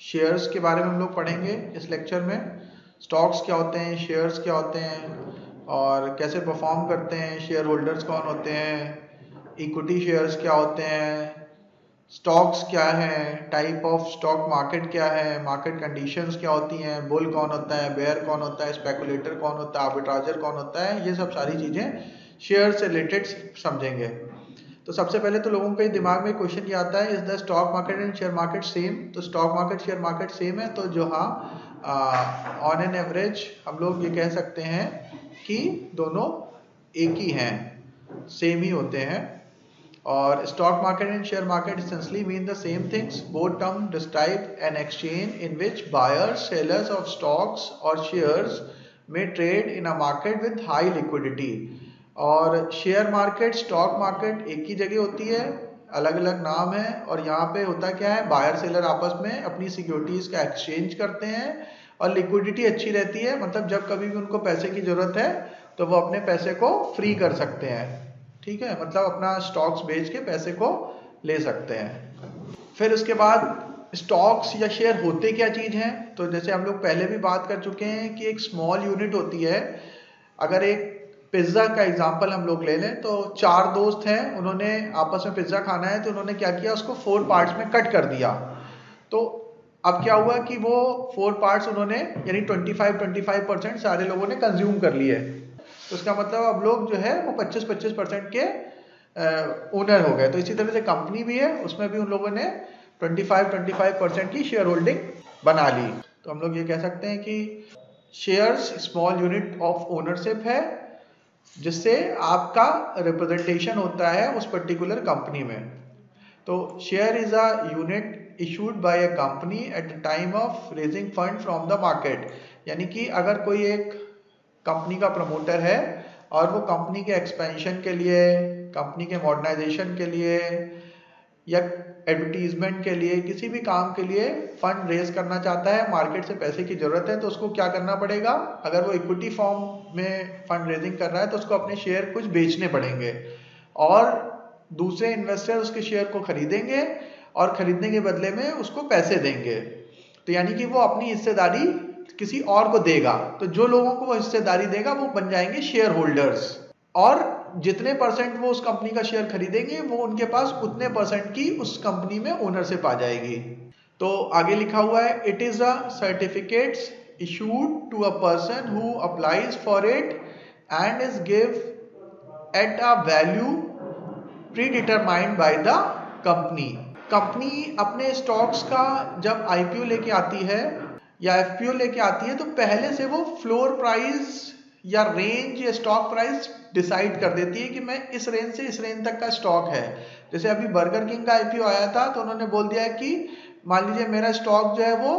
Shares के बारे में हम लोग पढ़ेंगे इस लेक्चर में। स्टॉक्स क्या होते हैं, शेयर्स क्या होते हैं और कैसे परफॉर्म करते हैं, शेयर होल्डर्स कौन होते हैं, इक्विटी शेयर्स क्या होते हैं, स्टॉक्स क्या है, टाइप ऑफ स्टॉक मार्केट क्या है, मार्केट कंडीशंस क्या होती हैं, बुल कौन होता है, बेयर कौन होता है, स्पेकुलेटर कौन होता है, आर्बिट्राजर कौन होता है, ये सब सारी चीज़ें शेयर से रिलेटेड समझेंगे। तो सबसे पहले तो लोगों के दिमाग में क्वेश्चन ये आता है, is the stock market and share market same? तो stock market share market same है, तो जो हाँ ऑन एन एवरेज हम लोग ये कह सकते हैं कि दोनों एक ही हैं, सेम ही होते हैं। और stock market and share market essentially mean the same things. Both terms describe an exchange in which buyers, sellers of stocks or shares may trade in a market with high liquidity. और share market stock market एक ही जगह होती है, अलग अलग नाम है। और यहाँ पे होता क्या है, बायर सेलर आपस में अपनी सिक्योरिटीज का एक्सचेंज करते हैं और लिक्विडिटी अच्छी रहती है, मतलब जब कभी भी उनको पैसे की जरूरत है तो वो अपने पैसे को फ्री कर सकते हैं। ठीक है, मतलब अपना स्टॉक्स बेच के पैसे को ले सकते हैं। फिर उसके बाद स्टॉक्स या शेयर होते क्या चीज हैं, तो जैसे हम लोग पहले भी बात कर चुके हैं कि एक स्मॉल यूनिट होती है। अगर एक पिज्जा का एग्जांपल हम लोग ले लें, तो चार दोस्त हैं, उन्होंने आपस में पिज्जा खाना है, तो उन्होंने क्या किया, उसको 4 पार्ट्स में कट कर दिया। तो अब क्या हुआ कि वो 4 पार्ट्स उन्होंने यानी 25% सारे लोगों ने कंज्यूम कर लिए। तो इसका मतलब अब लोग जो है वो 25% के ओनर हो गए। तो इसी तरह से कंपनी भी है, उसमें भी उन लोगों ने 25% की शेयर होल्डिंग बना ली। तो हम लोग ये कह सकते हैं कि shares small unit of ownership है, जिससे आपका रिप्रेजेंटेशन होता है उस पर्टिकुलर कंपनी में। तो share is a unit issued by a company at the time of raising fund from the market. यानी कि अगर कोई एक कंपनी का प्रमोटर है और वो कंपनी के एक्सपेंशन के लिए, कंपनी के मॉडर्नाइजेशन के लिए या एडवर्टीजमेंट के लिए, किसी भी काम के लिए फंड रेज करना चाहता है, मार्केट से पैसे की जरूरत है, तो उसको क्या करना पड़ेगा, अगर वो इक्विटी फॉर्म में फंड रेजिंग कर रहा है तो उसको अपने शेयर कुछ बेचने पड़ेंगे और दूसरे इन्वेस्टर उसके शेयर को खरीदेंगे और खरीदने के बदले में उसको पैसे देंगे। तो यानी कि वो अपनी हिस्सेदारी किसी और को देगा, तो जो लोगों को वो हिस्सेदारी देगा वो बन जाएंगे शेयर होल्डर्स, और जितने परसेंट वो उस कंपनी का शेयर खरीदेंगे वो उनके पास उतने परसेंट की उस कंपनी में ओनरशिप आ जाएगी। तो आगे लिखा हुआ है, it is a certificates issued to a person who applies for it and is give at a value predetermined by the company. Company अपने स्टॉक्स का जब आईपीओ लेके आती है या एफपीओ लेके आती है, तो पहले से वो फ्लोर प्राइस या रेंज या स्टॉक प्राइस डिसाइड कर देती है कि मैं इस रेंज से इस रेंज तक का स्टॉक है। जैसे अभी बर्गर किंग का आईपीओ आया था, तो उन्होंने बोल दिया है कि मान लीजिए मेरा स्टॉक जो है वो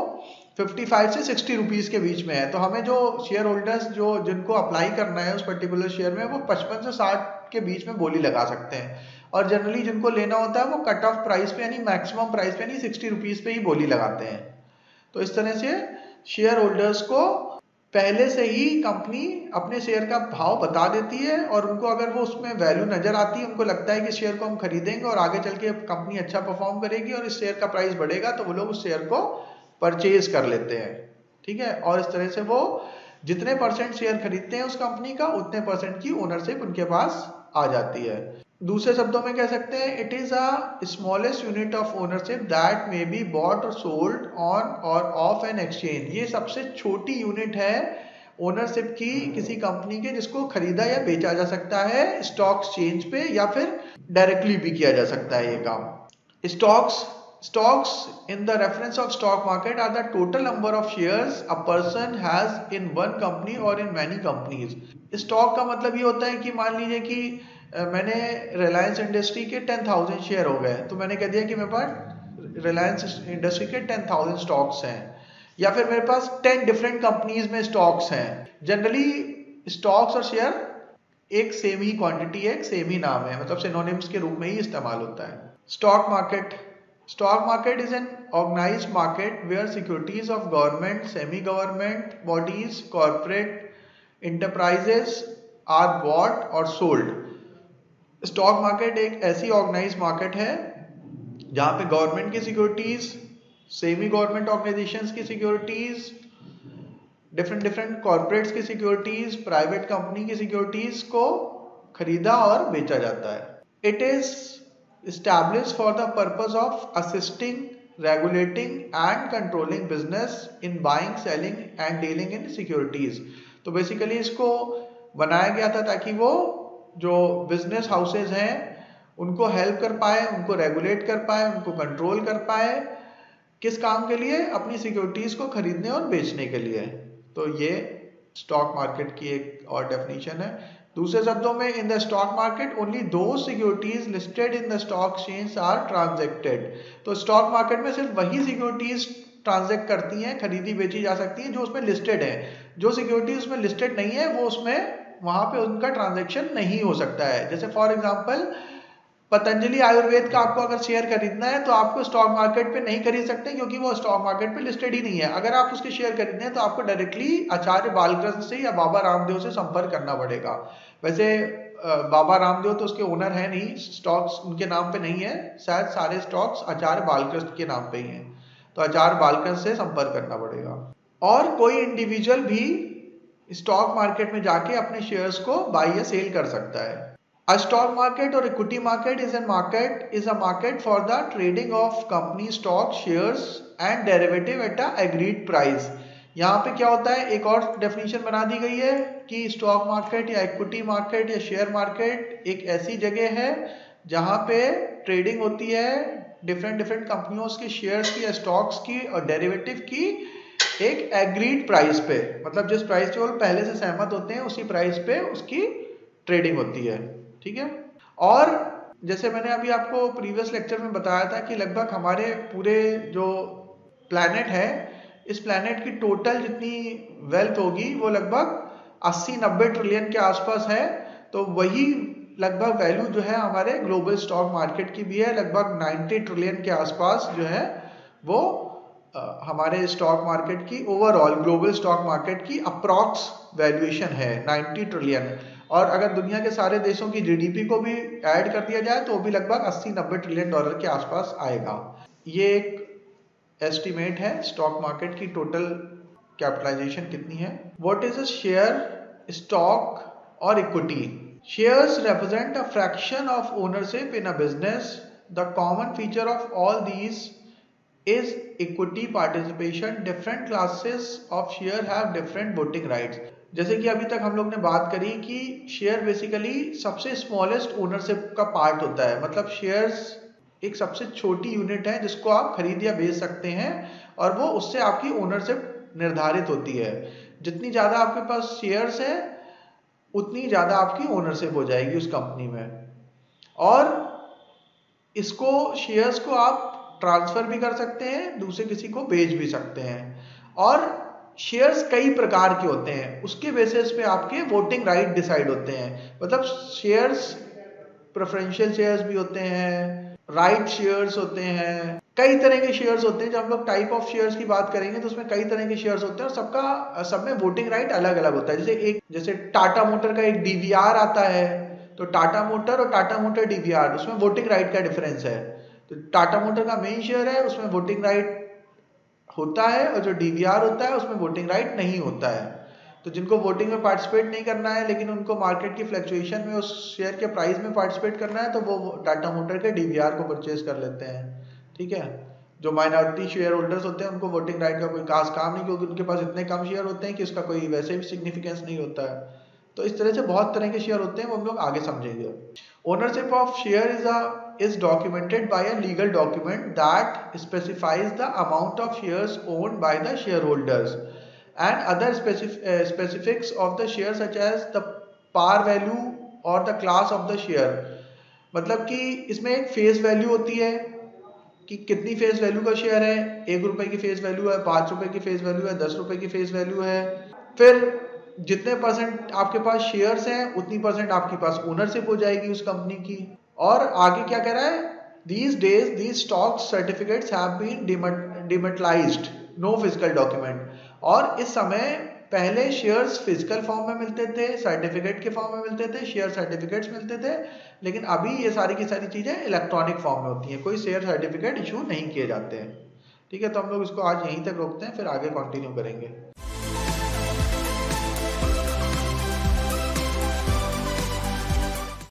55 से 60 रुपीज के बीच में है, तो हमें जो शेयर होल्डर्स जो जिनको अप्लाई करना है उस पर्टिकुलर शेयर में, वो 55 से 60 के बीच में बोली लगा सकते हैं। और जनरली जिनको लेना होता है वो कट ऑफ प्राइस पे यानी मैक्सिमम प्राइस पे यानी 60 रुपीज पे ही बोली लगाते हैं। तो इस तरह से शेयर होल्डर्स को पहले से ही कंपनी अपने शेयर का भाव बता देती है, और उनको अगर वो उसमें वैल्यू नजर आती है, उनको लगता है कि शेयर को हम खरीदेंगे और आगे चल के कंपनी अच्छा परफॉर्म करेगी और इस शेयर का प्राइस बढ़ेगा, तो वो लोग उस शेयर को परचेज कर लेते हैं। ठीक है, और इस तरह से वो जितने परसेंट शेयर खरीदते हैं उस कंपनी का, उतने परसेंट की ओनरशिप उनके पास आ जाती है। दूसरे शब्दों में कह सकते हैं, it is a smallest unit of ownership that may be bought और सोल्ड ऑन और ऑफ एन एक्सचेंज। ये सबसे छोटी यूनिट है ओनरशिप की किसी कंपनी के, जिसको खरीदा या बेचा जा सकता है स्टॉक एक्सचेंज पे, या फिर डायरेक्टली भी किया जा सकता है ये काम। Stocks in the reference of stock market are the total number of shares a person has in one company or in many companies. Stock का मतलब ये होता है कि मान लीजिए कि मैंने रिलायंस इंडस्ट्री के 10,000 शेयर हो गए, तो मैंने कह दिया कि मेरे पास रिलायंस इंडस्ट्री के 10,000 स्टॉक्स हैं, या फिर मेरे पास 10 डिफरेंट कंपनीज में स्टॉक्स हैं। जनरली स्टॉक्स और शेयर एक सेम ही क्वांटिटी है, एक सेम ही नाम है, मतलब सिनोनिम्स के रूप में ही इस्तेमाल होता है। Stock market is an organized market where securities of government, semi-government bodies, corporate enterprises are bought or sold. Stock market एक ऐसी ऑर्गेनाइज मार्केट है जहां पे गवर्नमेंट की सिक्योरिटीज, सेमी गवर्नमेंट ऑर्गेनाइजेशंस की सिक्योरिटीज, डिफरेंट कॉर्पोरेट्स की सिक्योरिटीज, प्राइवेट कंपनी की securities को खरीदा और बेचा जाता है। It is established for the purpose of assisting, regulating and controlling business in buying, selling and dealing in securities। तो बेसिकली इसको बनाया गया था ताकि वो जो बिजनेस हाउसेज हैं उनको हेल्प कर पाए, उनको रेगुलेट कर पाए, उनको कंट्रोल कर पाए। किस काम के लिए? अपनी सिक्योरिटीज को खरीदने और बेचने के लिए। तो ये स्टॉक मार्केट की एक और डेफिनेशन है। दूसरे शब्दों में, in the stock market only those securities listed in the stock exchange are transacted. तो स्टॉक मार्केट में सिर्फ वही सिक्योरिटीज ट्रांजैक्ट करती हैं, खरीदी बेची जा सकती हैं जो उसमें लिस्टेड है। जो सिक्योरिटीज उसमें लिस्टेड नहीं है वो उसमें वहां पे उनका ट्रांजैक्शन नहीं हो सकता है। जैसे फॉर एग्जांपल पतंजलि आयुर्वेद का आपको अगर शेयर खरीदना है तो आपको स्टॉक मार्केट पे नहीं खरीद सकते क्योंकि वो स्टॉक मार्केट पे लिस्टेड ही नहीं है। अगर आप उसके शेयर खरीदने हैं तो आपको डायरेक्टली आचार्य बालकृष्ण से या बाबा रामदेव से संपर्क करना पड़ेगा। वैसे बाबा रामदेव तो उसके ओनर है नहीं, स्टॉक्स उनके नाम पे नहीं है, शायद सारे स्टॉक्स आचार्य बालकृष्ण के नाम पे ही हैं, तो आचार्य बालकृष्ण से संपर्क करना पड़ेगा। और कोई इंडिविजुअल भी स्टॉक मार्केट में जाके अपने शेयर्स को बाय या सेल कर सकता है। A stock market or equity market is a market for the trading of company stock, shares and derivative at a agreed price। यहाँ पे क्या होता है, एक और डेफिनेशन बना दी गई है कि स्टॉक मार्केट या इक्विटी मार्केट या शेयर मार्केट एक ऐसी जगह है जहाँ पे ट्रेडिंग होती है डिफरेंट कंपनियों के शेयर्स की या स्टॉक्स की और डेरिवेटिव की एक एग्रीड प्राइस पे, मतलब जिस प्राइस पे वो पहले से सहमत होते हैं उसी प्राइस पे उसकी ट्रेडिंग होती है। ठीक है। और जैसे मैंने अभी आपको प्रीवियस लेक्चर में बताया था कि लगभग हमारे पूरे जो प्लैनेट है, इस प्लैनेट की टोटल जितनी वेल्थ होगी वो लगभग 80-90 ट्रिलियन के आसपास है। तो वही लगभग वैल्यू जो है हमारे ग्लोबल स्टॉक मार्केट की भी है, लगभग 90 ट्रिलियन के आसपास जो है वो हमारे स्टॉक मार्केट की ओवरऑल ग्लोबल स्टॉक मार्केट की अप्रॉक्स वैल्यूएशन है 90 ट्रिलियन। और अगर दुनिया के सारे देशों की जीडीपी को भी ऐड कर दिया जाए तो वो भी लगभग 80-90 ट्रिलियन डॉलर के आसपास आएगा। ये एक एस्टिमेट है स्टॉक मार्केट की टोटल कैपिटलाइजेशन कितनी है। What is a share, stock और equity? Shares represent a fraction of ownership in a business. The common feature of all these is equity participation. Different classes of share have different voting rights. जैसे कि अभी तक हम लोग ने बात करी कि शेयर बेसिकली सबसे स्मॉलेस्ट ओनरशिप का पार्ट होता है, मतलब शेयर्स एक सबसे छोटी यूनिट है जिसको आप खरीद या बेच सकते हैं और वो उससे आपकी ओनरशिप निर्धारित होती है। जितनी ज़्यादा आपके पास शेयर्स है उतनी ज़्यादा आपकी ओनरशिप हो जाएगी उस कंपनी में। और इसको शेयर्स को आप ट्रांसफर भी कर सकते हैं, दूसरे किसी को बेच भी सकते हैं। और शेयर्स कई प्रकार के होते हैं, उसके बेसिस पे आपके वोटिंग राइट डिसाइड होते हैं। मतलब शेयर्स प्रेफरेंशियल शेयर्स भी होते हैं, राइट शेयर्स होते हैं, कई तरह के शेयर्स होते हैं। जब हम लोग टाइप ऑफ शेयर्स की बात करेंगे तो उसमें कई तरह के शेयर्स होते हैं और सब में वोटिंग राइट अलग अलग होता है। जैसे टाटा मोटर का एक डीवीआर आता है, तो टाटा मोटर और टाटा मोटर डीवीआर उसमें वोटिंग राइट का डिफरेंस है। तो टाटा मोटर का मेन शेयर है उसमें वोटिंग राइट होता है और जो डीवीआर होता है उसमें वोटिंग राइट नहीं होता है। तो जिनको वोटिंग में पार्टिसिपेट नहीं करना है लेकिन उनको मार्केट की फ्लक्चुएशन में उस शेयर के प्राइस में पार्टिसिपेट करना है तो वो टाटा मोटर के डीवीआर को परचेज कर लेते हैं। ठीक है। जो माइनॉरिटी शेयर होल्डर्स होते हैं उनको वोटिंग राइट का कोई खास काम नहीं, क्योंकि उनके पास इतने कम शेयर होते हैं कि उसका कोई वैसे भी सिग्निफिकेंस नहीं होता है। तो इस तरह से बहुत तरह के शेयर होते हैं, वो हम लोग आगे समझेंगे। Ownership of share is documented by a legal document that specifies the amount of shares owned by the shareholders and other specifics of the share such as the par value or the class of the share। मतलब कि इसमें एक face value होती है कि कितनी face value का share है, 1 रुपए की फेस वैल्यू है, 5 रुपए की फेस वैल्यू है, 10 रुपए की फेस वैल्यू है। फिर जितने परसेंट आपके पास शेयर्स हैं उतनी परसेंट आपके पास ओनरशिप हो जाएगी उस कंपनी की। और आगे क्या कह रहा है, these days these stock certificates have been dematerialized, no physical document। और इस समय पहले शेयर्स फिजिकल फॉर्म में मिलते थे, सर्टिफिकेट के फॉर्म में मिलते थे, शेयर सर्टिफिकेट्स मिलते थे, लेकिन अभी ये सारी की सारी चीजें इलेक्ट्रॉनिक फॉर्म में होती हैं, कोई शेयर सर्टिफिकेट इशू नहीं किए जाते हैं। ठीक है, तो हम लोग इसको आज यहीं तक रोकते हैं, फिर आगे कंटिन्यू करेंगे।